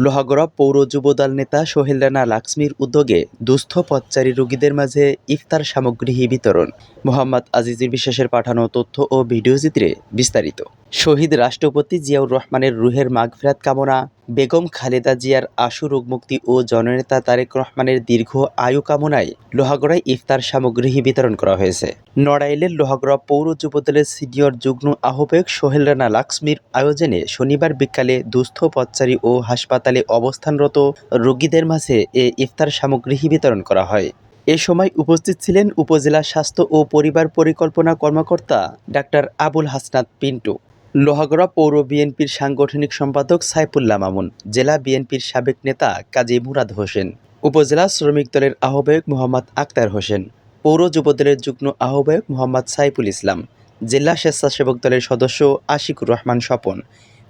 লোহাগড়া পৌর যুবদল নেতা সোহেল রানা লাক্সমির উদ্যোগে দুস্থ পথচারী রোগীদের মাঝে ইফতার সামগ্রী বিতরণ। মোহাম্মদ আজিজুর বিশ্বাসের পাঠানো তথ্য ও ভিডিওচিত্রে বিস্তারিত। শহীদ রাষ্ট্রপতি জিয়াউর রহমানের রুহের মাগফিরাত কামনা, বেগম খালেদা জিয়ার আশু রোগমুক্তি ও জননেতা তারেক রহমানের দীর্ঘ আয়ু কামনায় লোহাগড়ায় ইফতার সামগ্রী বিতরণ করা হয়েছে। নড়াইলের লোহাগড়া পৌর যুবদলের সিনিয়র যুগ্ম আহ্বায়ক সোহেল রানা লাক্সমির আয়োজনে শনিবার বিকালে দুস্থ পথচারী ও হাসপাতালে অবস্থানরত রোগীদের মাঝে এ ইফতার সামগ্রী বিতরণ করা হয়। এ সময় উপস্থিত ছিলেন উপজেলা স্বাস্থ্য ও পরিবার পরিকল্পনা কর্মকর্তা ডাক্তার আবুল হাসনাত পিন্টু, লোহাগড়া পৌর বিএনপির সাংগঠনিক সম্পাদক সাইফুল্লাহ মামুন, জেলা বিএনপির সাবেক নেতা কাজী মুরাদ হোসেন, উপজেলা শ্রমিক দলের আহ্বায়ক মোহাম্মদ আক্তার হোসেন, পৌর যুবদলের যুগ্ম আহ্বায়ক মোহাম্মদ সাইফুল ইসলাম, জেলা স্বেচ্ছাসেবক দলের সদস্য আশিকুর রহমান স্বপন,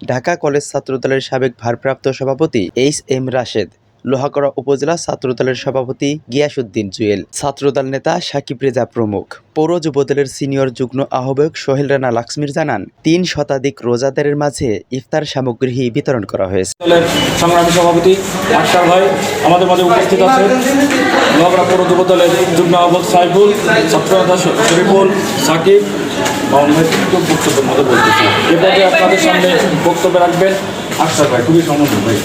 ঢাকা কলেজ ছাত্রদলের সাবেক ভারপ্রাপ্ত সভাপতি এইচ.এম. রাশেদ, লোহাগড়া উপজেলা ছাত্রদলের সভাপতি গিয়াসউদ্দিন জুয়েল, ছাত্রদল নেতা সাকিব রেজা প্রমুখ। পৌর যুবদলের সিনিয়র যুগ্ম আহ্বায়ক সোহেল রানা লাক্সমির জানান, ৩ শতাধিক রোজাদারের মাঝে ইফতার সামগ্রী বিতরণ করা হয়েছে। সংগ্রামী সভাপতি আক্তার ভাই আমাদের মাঝে উপস্থিত আছে, লোহাগড়া পৌর যুবদলের যুগ্ম আহ্বায়ক সাইফুল, ছাত্রনেতা শরীফুল, সাকিব বক্তব্যের মধ্যে বলতেছি। এরপরে আপনাদের সামনে বক্তব্য রাখবেন আক্তার ভাই, খুবই সম্মানিত ভাই।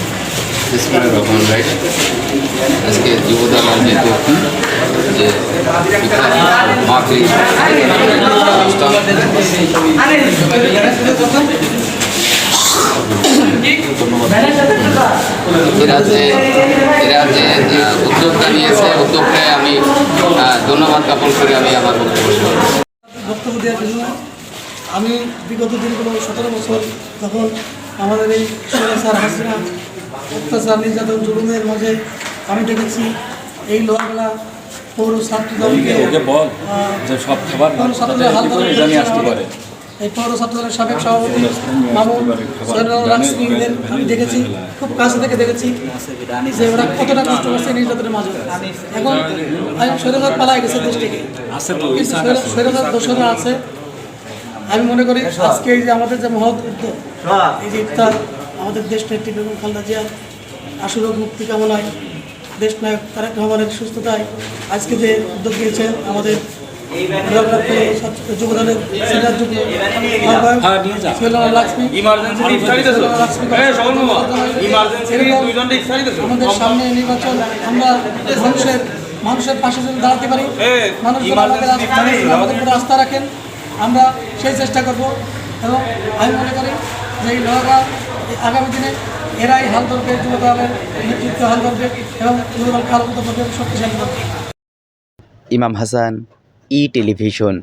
আজকে যুবদল যেহেতু যে এরা যে উদ্যোগটা নিয়েছে, উদ্যোগকে আমি ধন্যবাদ জ্ঞাপন করে আমি আমার বক্তব্য দেওয়ার জন্য। আমি বিগত দিনগুলো 17 বছর যখন আমাদের এই স্যার হাসিনা অত্যাচার নির্যাতন জুলুমের মাঝে আমি দেখেছি, এই লোহাগড়া পৌর ছাত্রদলকে এই পৌর ছাত্রদলের সাবেক সভাপতি মামুন লাক্সমিদের আমি দেখেছি, খুব কাছে থেকে দেখেছি যে ওরা কতটা কষ্ট করছে নির্যাতনের মাঝে। এখন স্বৈরাচার পালায় গেছে দেশ থেকে, স্বৈরাচার দোষরা আছে। আমি মনে করি আজকে এই যে আমাদের যে মহৎ উদ্যোগ, এই যে ইফতার, আমাদের দেশ নেত্রী বেগম খালেদা জিয়ার আশু রোগ মুক্তি কামনায়, দেশ নায়ক তারেক রহমানের সুস্থতায় আজকে যে উদ্যোগ নিয়েছেন আমাদের যুবদলের সিনিয়র যুগ্ম আমাদের সামনে নির্বাচন, আমরা মানুষের পাশে যদি দাঁড়াতে পারি, মানুষ আমাদের উপরে আস্থা রাখেন, আমরা সেই চেষ্টা করব। এবং আমি মনে করি যে এই লোহাগড়া আগামী দিনে এরাই হাল ধরবে, যুবদলের নেতৃত্ব হাল ধরবে এবং যুবদলকে আলোকিত করবে, শক্তিশালী করবে। ইমাম হাসান, ই টেলিভিশন।